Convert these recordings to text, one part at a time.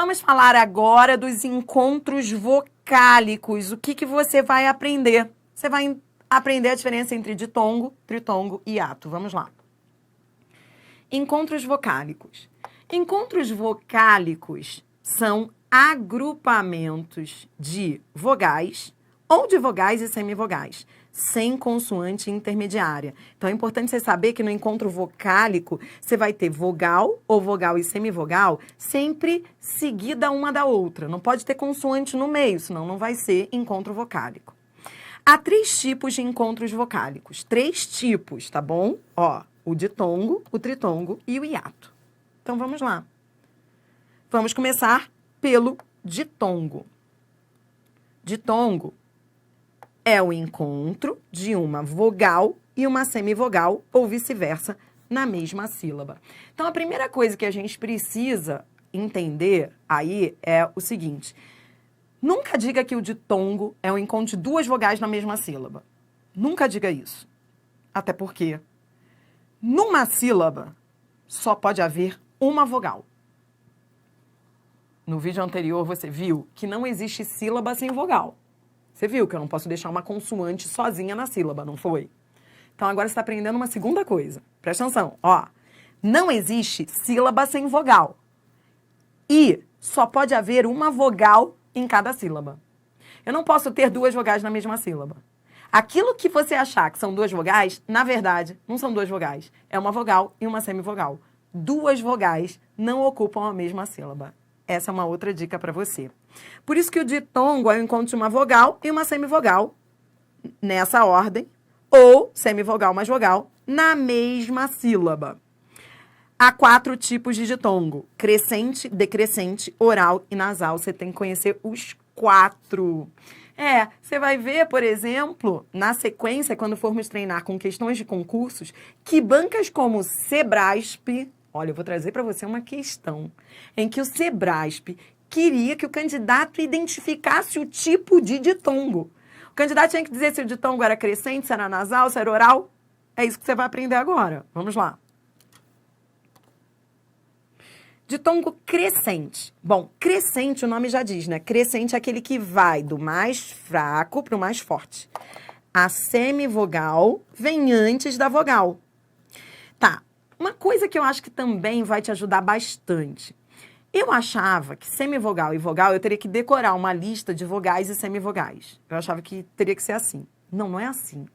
vamos falar agora dos encontros vocálicos. O que você vai aprender? Você vai aprender a diferença entre ditongo, tritongo e hiato. Vamos lá. Encontros vocálicos. Encontros vocálicos são agrupamentos de vogais ou de vogais e semivogais, sem consoante intermediária. Então, é importante você saber que no encontro vocálico, você vai ter vogal ou vogal e semivogal sempre seguida uma da outra. Não pode ter consoante no meio, senão não vai ser encontro vocálico. Há 3 tipos de encontros vocálicos. 3 tipos, tá bom? Ó, o ditongo, o tritongo e o hiato. Então, vamos lá. Vamos começar pelo ditongo. Ditongo é o encontro de uma vogal e uma semivogal, ou vice-versa, na mesma sílaba. Então, a primeira coisa que a gente precisa entender aí é o seguinte. Nunca diga que o ditongo é o encontro de 2 vogais na mesma sílaba. Nunca diga isso. Até porque, numa sílaba, só pode haver uma vogal. No vídeo anterior, você viu que não existe sílaba sem vogal. Você viu que eu não posso deixar uma consoante sozinha na sílaba, não foi? Então, agora você está aprendendo uma segunda coisa. Presta atenção, ó. Não existe sílaba sem vogal. E só pode haver uma vogal em cada sílaba. Eu não posso ter 2 vogais na mesma sílaba. Aquilo que você achar que são 2 vogais, na verdade, não são 2 vogais. É uma vogal e uma semivogal. 2 vogais não ocupam a mesma sílaba. Essa é uma outra dica para você. Por isso que o ditongo é o encontro de uma vogal e uma semivogal, nessa ordem, ou semivogal mais vogal, na mesma sílaba. Há 4 tipos de ditongo: crescente, decrescente, oral e nasal. Você tem que conhecer os 4. Você vai ver, por exemplo, na sequência, quando formos treinar com questões de concursos, que bancas como Sebrasp... Olha, eu vou trazer para você uma questão em que o Sebrasp queria que o candidato identificasse o tipo de ditongo. O candidato tinha que dizer se o ditongo era crescente, se era nasal, se era oral. É isso que você vai aprender agora. Vamos lá. Ditongo crescente. Bom, crescente, o nome já diz, né? Crescente é aquele que vai do mais fraco para o mais forte. A semivogal vem antes da vogal. Tá. Uma coisa que eu acho que também vai te ajudar bastante. Eu achava que semivogal e vogal eu teria que decorar uma lista de vogais e semivogais. Eu achava que teria que ser assim. Não, não é assim.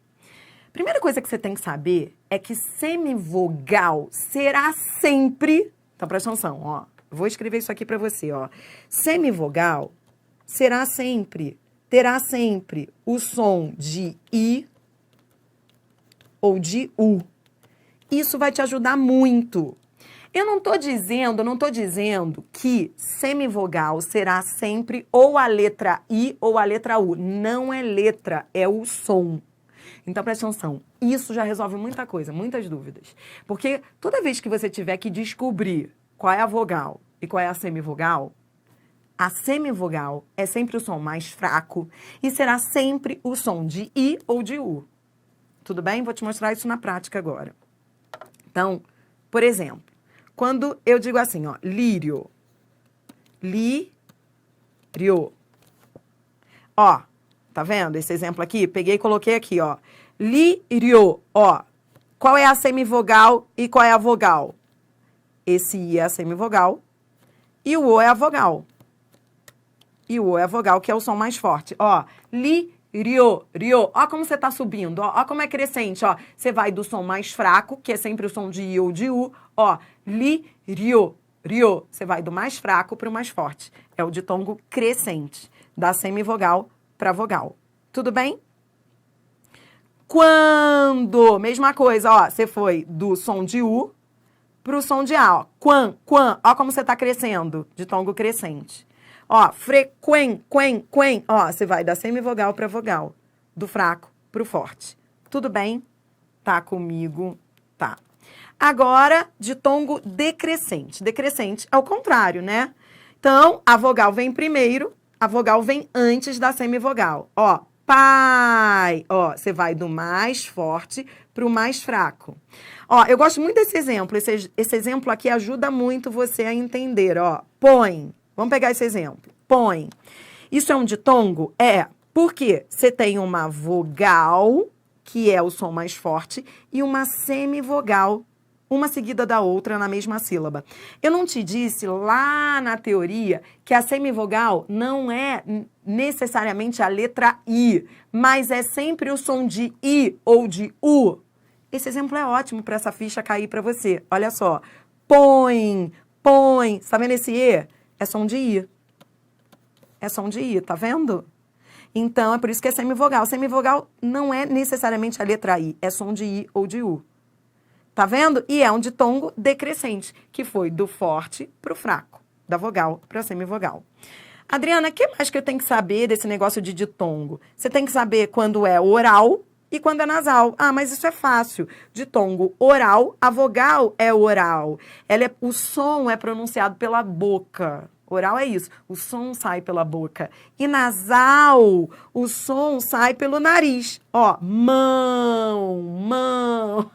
Primeira coisa que você tem que saber é que semivogal será sempre... Então, presta atenção, ó. Vou escrever isso aqui para você, ó. Semivogal terá sempre o som de I ou de U. Isso vai te ajudar muito. Eu não tô dizendo que semivogal será sempre ou a letra I ou a letra U. Não é letra, é o som. Então, presta atenção. Isso já resolve muita coisa, muitas dúvidas. Porque toda vez que você tiver que descobrir qual é a vogal e qual é a semivogal é sempre o som mais fraco e será sempre o som de I ou de U. Tudo bem? Vou te mostrar isso na prática agora. Então, por exemplo, quando eu digo assim, ó, lírio, lírio. Ó, tá vendo esse exemplo aqui? Peguei e coloquei aqui, ó. Lírio, ó. Qual é a semivogal e qual é a vogal? Esse I é a semivogal e o O é a vogal. E o O é a vogal, que é o som mais forte. Ó, rio. Ó como você tá subindo, ó como é crescente, ó. Você vai do som mais fraco, que é sempre o som de I ou de U, ó, rio. Você vai do mais fraco para o mais forte. É o ditongo crescente, da semivogal para vogal. Tudo bem? Quando, mesma coisa, ó, você foi do som de U pro som de A, ó. Quan, ó como você tá crescendo, ditongo crescente. Ó, quen, ó, você vai da semivogal para vogal, do fraco pro forte. Tudo bem? Tá comigo? Tá. Agora, ditongo decrescente. Decrescente é o contrário, né? Então, a vogal vem primeiro, a vogal vem antes da semivogal. Ó, pai. Ó, você vai do mais forte pro mais fraco. Ó, eu gosto muito desse exemplo. Esse exemplo aqui ajuda muito você a entender, ó. Põe. Vamos pegar esse exemplo. Põe. Isso é um ditongo? É. Por quê? Você tem uma vogal, que é o som mais forte, e uma semivogal, uma seguida da outra na mesma sílaba. Eu não te disse lá na teoria que a semivogal não é necessariamente a letra I, mas é sempre o som de I ou de U. Esse exemplo é ótimo para essa ficha cair para você. Olha só. Põe, põe. Tá vendo esse E? É som de I. É som de I, tá vendo? Então, é por isso que é semivogal. Semivogal não é necessariamente a letra I, é som de I ou de U. Tá vendo? E é um ditongo decrescente, que foi do forte pro fraco, da vogal para semivogal. Adriana, o que mais que eu tenho que saber desse negócio de ditongo? Você tem que saber quando é oral e quando é nasal. Ah, mas isso é fácil. Ditongo oral, a vogal é oral. O som é pronunciado pela boca. Oral é isso, o som sai pela boca. E nasal, o som sai pelo nariz. Ó, mão, mão.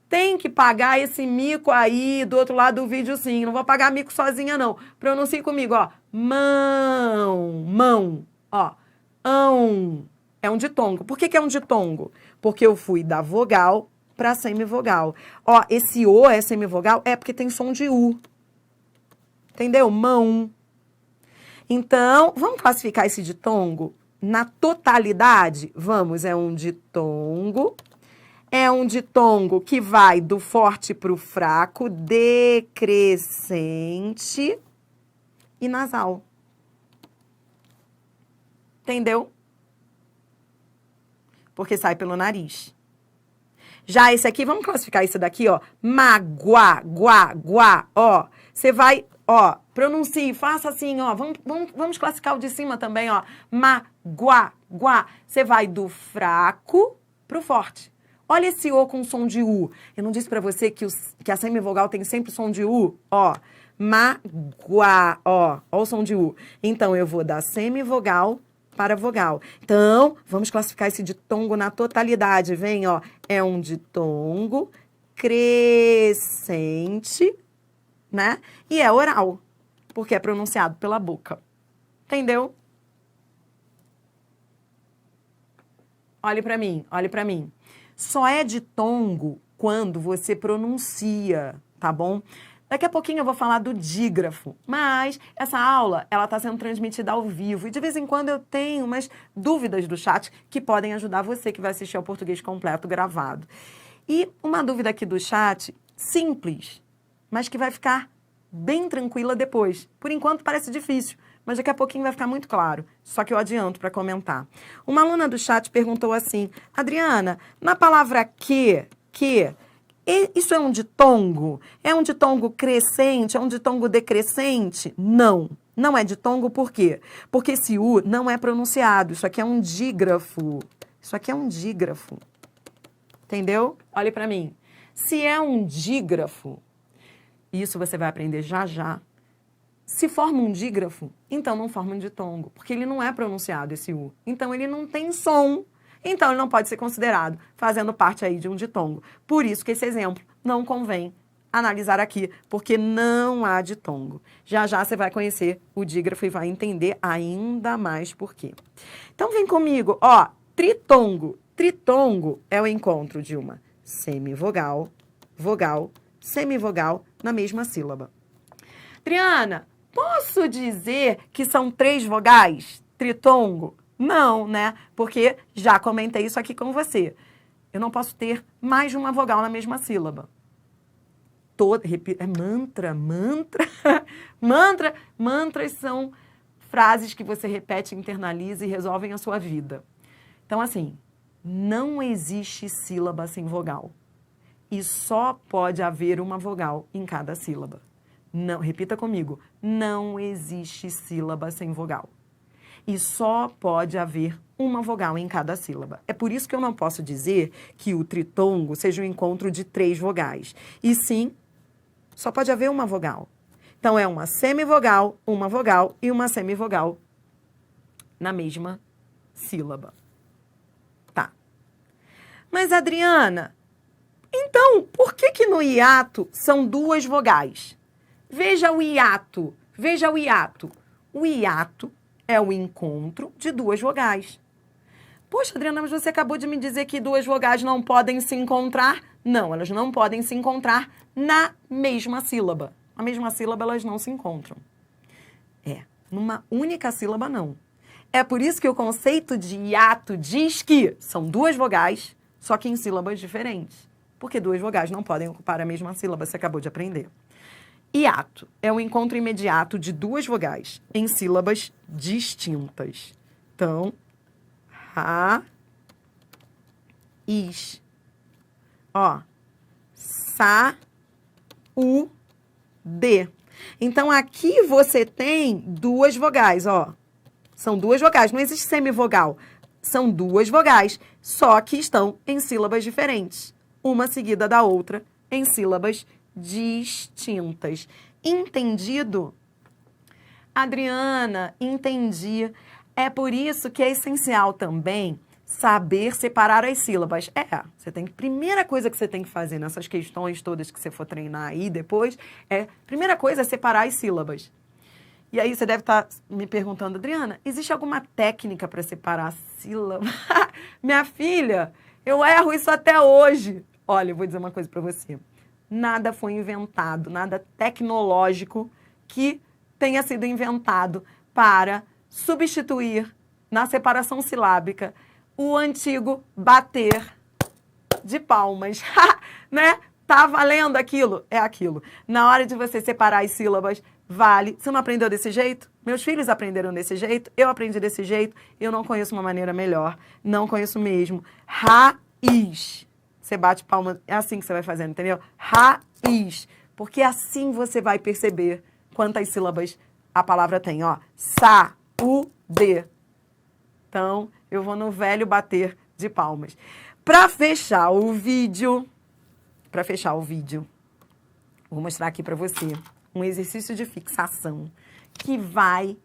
Tem que pagar esse mico aí do outro lado do vídeo, sim. Não vou pagar mico sozinha, não. Pronuncie comigo, ó. Mão, mão. Ó, ão. É um ditongo. Por que é um ditongo? Porque eu fui da vogal para semivogal. Ó, esse O é semivogal? É porque tem som de U. Entendeu? Mão. Então, vamos classificar esse ditongo na totalidade? Vamos, é um ditongo. É um ditongo que vai do forte para o fraco, decrescente e nasal. Entendeu? Porque sai pelo nariz. Já esse aqui, vamos classificar esse daqui, ó. Maguá, guá, guá, ó. Você vai, ó, pronuncie, faça assim, ó. Vamos classificar o de cima também, ó. Maguá, guá. Você vai do fraco pro forte. Olha esse O com som de U. Eu não disse pra você que a semivogal tem sempre som de U? Ó, maguá, ó o som de U. Então, eu vou da semivogal para vogal. Então, vamos classificar esse ditongo na totalidade. Vem, ó, é um ditongo crescente, né? E é oral, porque é pronunciado pela boca. Entendeu? Olhe pra mim, olhe pra mim. Só é ditongo quando você pronuncia, tá bom? Daqui a pouquinho eu vou falar do dígrafo, mas essa aula, ela está sendo transmitida ao vivo e de vez em quando eu tenho umas dúvidas do chat que podem ajudar você que vai assistir ao Português Completo gravado. E uma dúvida aqui do chat, simples, mas que vai ficar bem tranquila depois. Por enquanto parece difícil, mas daqui a pouquinho vai ficar muito claro. Só que eu adianto para comentar. Uma aluna do chat perguntou assim, Adriana, na palavra que, isso é um ditongo? É um ditongo crescente? É um ditongo decrescente? Não. Não é ditongo por quê? Porque esse U não é pronunciado. Isso aqui é um dígrafo. Isso aqui é um dígrafo. Entendeu? Olhe para mim. Se é um dígrafo, isso você vai aprender já já. Se forma um dígrafo, então não forma um ditongo, porque ele não é pronunciado, esse U. Então ele não tem som. Então ele não pode ser considerado fazendo parte aí de um ditongo. Por isso que esse exemplo não convém analisar aqui, porque não há ditongo. Já já você vai conhecer o dígrafo e vai entender ainda mais por quê. Então vem comigo, ó, tritongo. Tritongo é o encontro de uma semivogal, vogal, semivogal na mesma sílaba. Adriana, posso dizer que são 3 vogais? Tritongo? Não, né? Porque já comentei isso aqui com você. Eu não posso ter mais de uma vogal na mesma sílaba. Mantras são frases que você repete, internaliza e resolvem a sua vida. Então, assim, não existe sílaba sem vogal. E só pode haver uma vogal em cada sílaba. Não, repita comigo. Não existe sílaba sem vogal. E só pode haver uma vogal em cada sílaba. É por isso que eu não posso dizer que o tritongo seja um encontro de 3 vogais. E sim, só pode haver uma vogal. Então, é uma semivogal, uma vogal e uma semivogal na mesma sílaba. Tá. Mas, Adriana, então, por que no hiato são 2 vogais? Veja o hiato. Veja o hiato. O hiato é o encontro de duas vogais. Poxa, Adriana, mas você acabou de me dizer que duas vogais não podem se encontrar. Não, elas não podem se encontrar na mesma sílaba. Na mesma sílaba elas não se encontram. Numa única sílaba não. É por isso que o conceito de hiato diz que são duas vogais, só que em sílabas diferentes. Porque duas vogais não podem ocupar a mesma sílaba, você acabou de aprender. Hiato é o encontro imediato de duas vogais em sílabas distintas. Então, ra, is. Ó, sa, u, d. Então, aqui você tem duas vogais, ó. São duas vogais, não existe semivogal. São duas vogais, só que estão em sílabas diferentes. Uma seguida da outra, em sílabas distintas. Entendido? Adriana, entendi. É por isso que é essencial também saber separar as sílabas. Primeira coisa que você tem que fazer nessas questões todas que você for treinar aí depois, primeira coisa é separar as sílabas. E aí você deve estar me perguntando, Adriana, existe alguma técnica para separar a sílaba? Minha filha, eu erro isso até hoje. Olha, eu vou dizer uma coisa para você. Nada foi inventado, nada tecnológico que tenha sido inventado para substituir na separação silábica o antigo bater de palmas, né? Tá valendo aquilo? É aquilo. Na hora de você separar as sílabas, vale. Você não aprendeu desse jeito? Meus filhos aprenderam desse jeito, eu aprendi desse jeito, eu não conheço uma maneira melhor, não conheço mesmo. Raiz. Você bate palma, é assim que você vai fazendo, entendeu? Raiz. Porque assim você vai perceber quantas sílabas a palavra tem, ó. Saúde. Então, eu vou no velho bater de palmas. Para fechar o vídeo, vou mostrar aqui para você um exercício de fixação que vai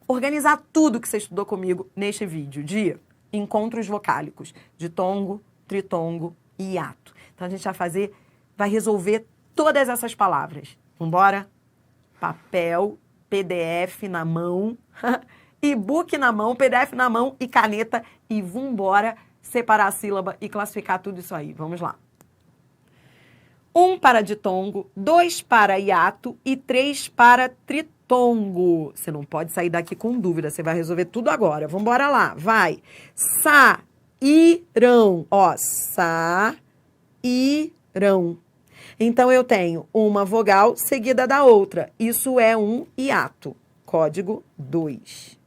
organizar tudo que você estudou comigo neste vídeo de encontros vocálicos, ditongo, tritongo e hiato. Então, a gente vai resolver todas essas palavras. Vambora? Papel, PDF na mão, e-book na mão, PDF na mão e caneta. E vambora separar a sílaba e classificar tudo isso aí. Vamos lá. 1 para ditongo, 2 para hiato e 3 para tritongo. Você não pode sair daqui com dúvida, você vai resolver tudo agora. Vamos embora lá, vai. Sairão, ó, sairão. Então, eu tenho uma vogal seguida da outra. Isso é um hiato. Código 2.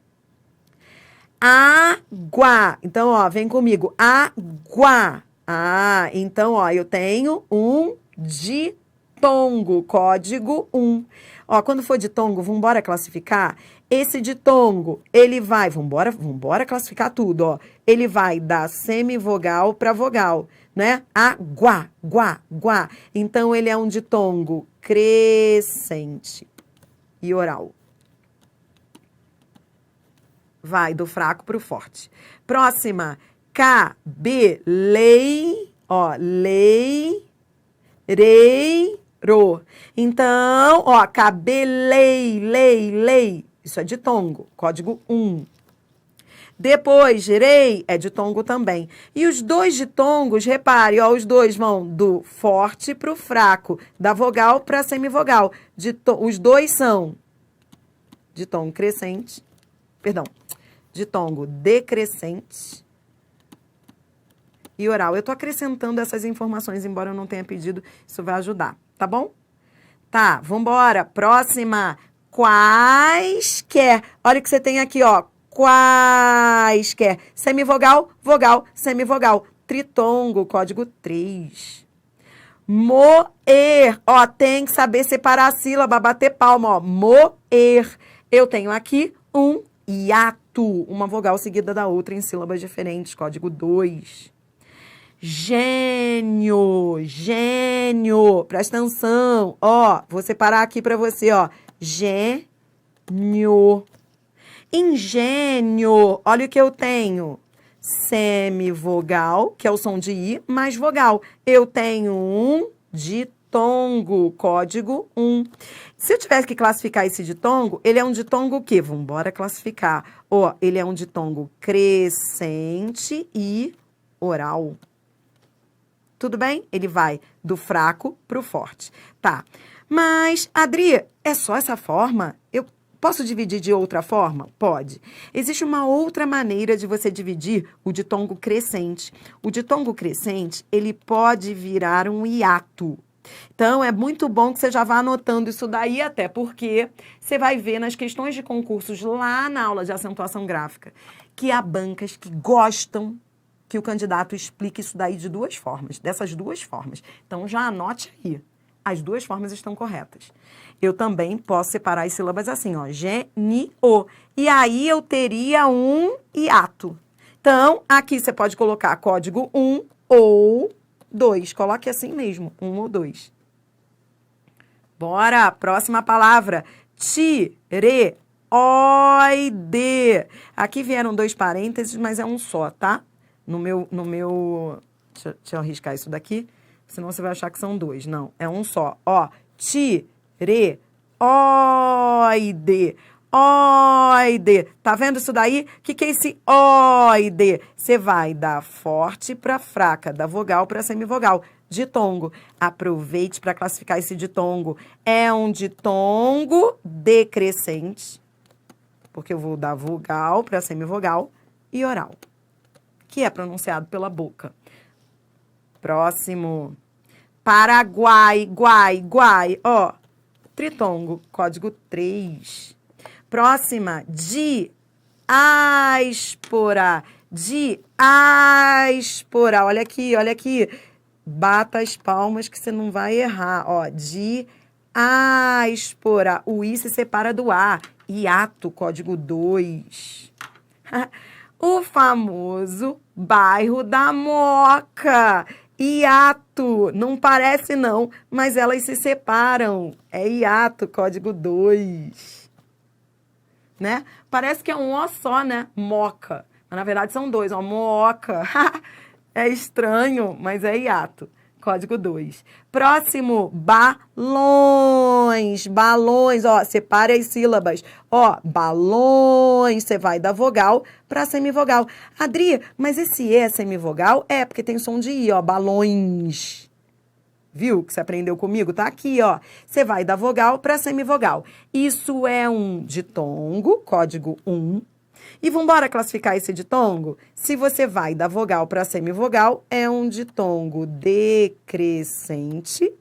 Água. Então, ó, vem comigo. Água. Então, ó, eu tenho um ditongo, código 1. Ó, quando for ditongo, vambora classificar? Esse ditongo, ele vai, vambora classificar tudo, ó. Ele vai da semivogal para vogal, né? Água, guá, guá. Então, ele é um ditongo crescente e oral. Vai do fraco para o forte. Próxima, cabelei, ó, leireiro. Então, ó, cabelei. Isso é ditongo, código 1. Depois, rei é ditongo também. E os dois ditongos, repare, ó, os dois vão do forte para o fraco, da vogal para a semivogal. Os dois são ditongo crescente, ditongo decrescente e oral. Eu tô acrescentando essas informações, embora eu não tenha pedido, isso vai ajudar, tá bom? Tá, vambora. Próxima. Quaisquer. Olha o que você tem aqui, ó. Quaisquer. Semivogal, vogal, semivogal. Tritongo, código 3. Moer. Ó, tem que saber separar a sílaba, bater palma, ó. Moer. Eu tenho aqui um hiato. Uma vogal seguida da outra em sílabas diferentes, código 2. Gênio. Presta atenção. Ó, vou separar aqui para você, ó. Gênio. Engenho. Olha o que eu tenho. Semivogal, que é o som de I, mais vogal. Eu tenho um ditongo. ditongo, código 1. Se eu tivesse que classificar esse ditongo, ele é um ditongo o quê? Vambora classificar. Ó, ele é um ditongo crescente e oral. Tudo bem? Ele vai do fraco pro forte. Tá. Mas, Adri, é só essa forma? Eu posso dividir de outra forma? Pode. Existe uma outra maneira de você dividir o ditongo crescente. O ditongo crescente, ele pode virar um hiato. Então, é muito bom que você já vá anotando isso daí, até porque você vai ver nas questões de concursos lá na aula de acentuação gráfica que há bancas que gostam que o candidato explique isso daí de duas formas, dessas duas formas. Então, já anote aí. As duas formas estão corretas. Eu também posso separar as sílabas assim, ó, geni-o. E aí eu teria um hiato. Então, aqui você pode colocar código 1 ou 2. Coloque assim mesmo, 1 ou 2. Bora, próxima palavra. Tireoide. Aqui vieram 2 parênteses, mas é um só, tá? No meu... Deixa eu arriscar isso daqui, senão você vai achar que são 2. Não, é um só. Ó, tireoide. Oide. Tá vendo isso daí? O que é esse oide? Você vai da forte para fraca, da vogal para semivogal. Ditongo. Aproveite para classificar esse ditongo. É um ditongo decrescente, porque eu vou da vogal para semivogal e oral, que é pronunciado pela boca. Próximo. Paraguai, guai. Ó, tritongo, código 3. Próxima, diáspora. Diáspora. Olha aqui. Bata as palmas que você não vai errar. Ó, diáspora. O I se separa do A. Hiato, código 2. O famoso bairro da Moca. Hiato. Não parece não, mas elas se separam. É hiato, código 2. Né? Parece que é um O só, né? Moca. Mas na verdade são 2, ó. Moca. É estranho, mas é hiato. Código 2. Próximo, balões. Balões, ó, separe as sílabas. Ó, balões, você vai da vogal para semivogal. Adri, mas esse E é semivogal? É, porque tem som de I, ó, balões. Viu que você aprendeu comigo? Tá aqui, ó. Você vai da vogal para semivogal. Isso é um ditongo, código 1. E vamos embora classificar esse ditongo? Se você vai da vogal para semivogal, é um ditongo decrescente,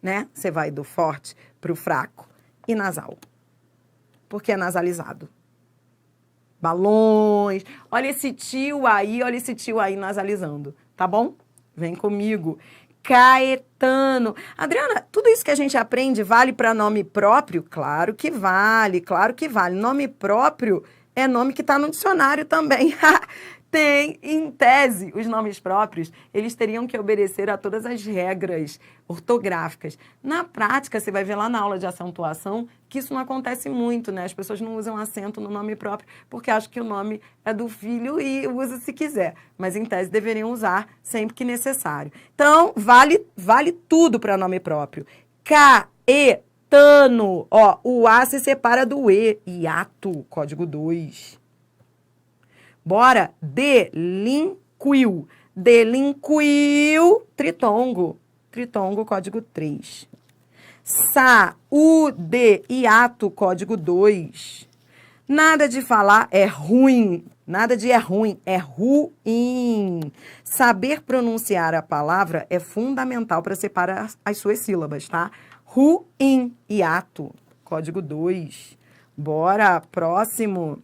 né? Você vai do forte para o fraco e nasal, porque é nasalizado. Balões. Olha esse tio aí nasalizando, tá bom? Vem comigo. Caetano. Adriana, tudo isso que a gente aprende vale para nome próprio? Claro que vale, claro que vale. Nome próprio é nome que está no dicionário também. Tem, em tese, os nomes próprios, eles teriam que obedecer a todas as regras ortográficas. Na prática, você vai ver lá na aula de acentuação que isso não acontece muito, né? As pessoas não usam acento no nome próprio porque acham que o nome é do filho e usa se quiser. Mas, em tese, deveriam usar sempre que necessário. Então, vale tudo para nome próprio. Caetano. Ó, o A se separa do E. Hiato, código 2. Bora, delinquiu. Delinquiu, tritongo. Tritongo, código 3. Saúde, hiato, código 2. Nada de falar é ruim. Nada de é ruim, é ruim. Saber pronunciar a palavra é fundamental para separar as suas sílabas, tá? Ruim, hiato, código 2. Bora, próximo.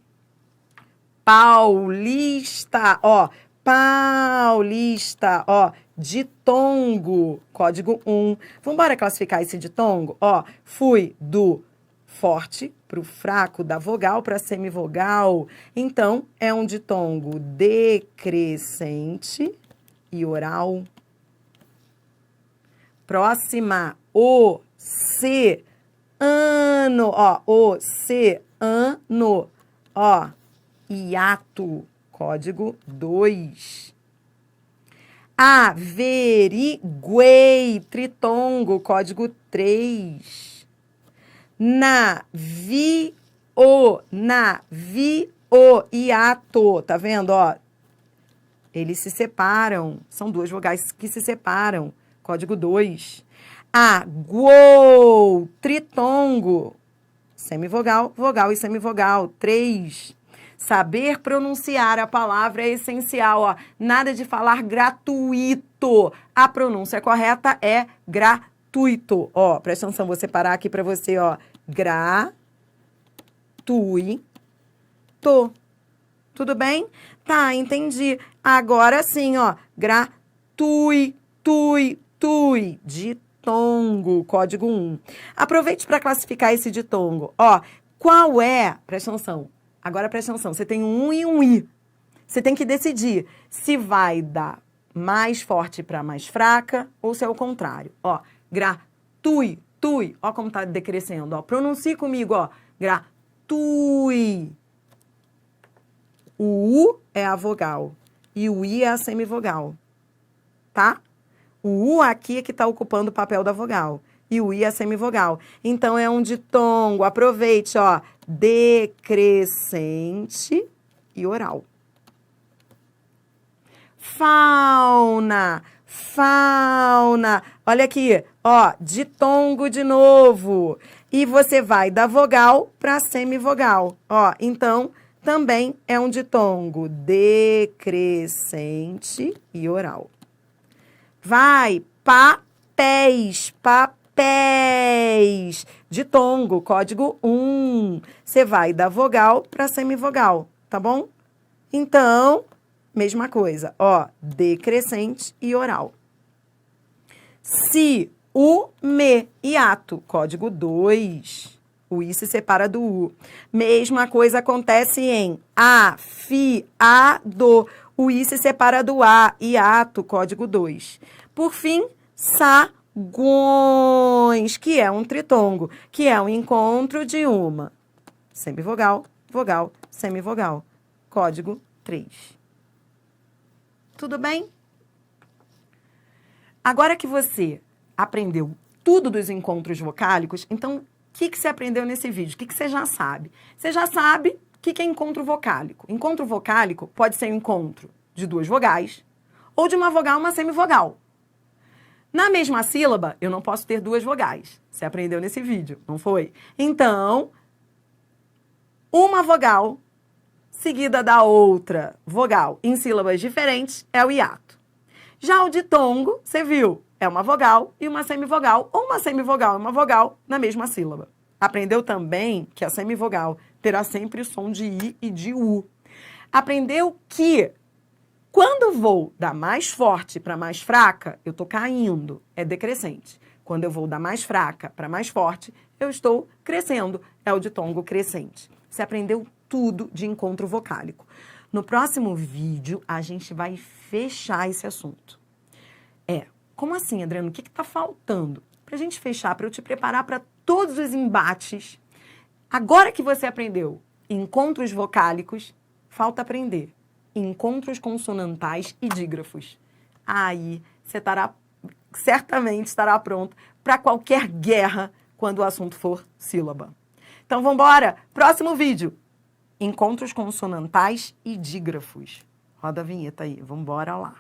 Paulista, ó, paulista, ó, ditongo, código 1. Vamos embora classificar esse ditongo? Ó, fui do forte para o fraco, da vogal para semivogal. Então, é um ditongo decrescente e oral. Próxima, oceano, ó, oceano, ó. Hiato, código 2. Averiguei, tritongo, código 3. Navio, hiato, tá vendo, ó? Eles se separam, são duas vogais que se separam, código 2. Aguou, tritongo, semivogal, vogal e semivogal, 3. Saber pronunciar a palavra é essencial, ó. Nada de falar gratuito. A pronúncia correta é gratuito. Ó, presta atenção, vou separar aqui para você, ó. Gratuito. Tudo bem? Tá, entendi. Agora sim, ó. Ditongo, código 1. Aproveite para classificar esse ditongo. Ó, qual é? Presta atenção. Agora presta atenção, você tem um e um i. Você tem que decidir se vai dar mais forte para mais fraca ou se é o contrário. Ó, tui. Ó como tá decrescendo, ó. Pronuncie comigo, ó. Tui. O U é a vogal e o I é a semivogal, tá? O U aqui é que tá ocupando o papel da vogal e o I é a semivogal. Então, é um ditongo. Aproveite, ó. Decrescente e oral. Fauna. Olha aqui, ó. Ditongo de novo. E você vai da vogal para semivogal. Ó, então, também é um ditongo decrescente e oral. Vai, papéis. Ditongo, código 1. Você vai da vogal para semivogal, tá bom? Então, mesma coisa, ó, decrescente e oral. Se, u, me, hiato, código 2. O i se separa do u. Mesma coisa acontece em afiado. O i se separa do a, hiato, código 2. Por fim, sagões, que é um tritongo, que é um encontro de uma semivogal, vogal, semivogal. Código 3. Tudo bem? Agora que você aprendeu tudo dos encontros vocálicos, então, o que você aprendeu nesse vídeo? O que você já sabe? Você já sabe o que é encontro vocálico. Encontro vocálico pode ser um encontro de duas vogais ou de uma vogal e uma semivogal. Na mesma sílaba, eu não posso ter duas vogais. Você aprendeu nesse vídeo, não foi? Então, uma vogal seguida da outra vogal em sílabas diferentes é o hiato. Já o ditongo, você viu, é uma vogal e uma semivogal, ou uma semivogal e uma vogal na mesma sílaba. Aprendeu também que a semivogal terá sempre o som de i e de u. Aprendeu que quando vou da mais forte para mais fraca, eu estou caindo, é decrescente. Quando eu vou da mais fraca para mais forte, eu estou crescendo, é o ditongo crescente. Você aprendeu tudo de encontro vocálico. No próximo vídeo, a gente vai fechar esse assunto. Como assim, Adriano? O que está faltando? Para a gente fechar, para eu te preparar para todos os embates. Agora que você aprendeu encontros vocálicos, falta aprender encontros consonantais e dígrafos. Aí você certamente estará pronto para qualquer guerra quando o assunto for sílaba. Então, vamos embora. Próximo vídeo. Encontros consonantais e dígrafos. Roda a vinheta aí. Vamos embora lá.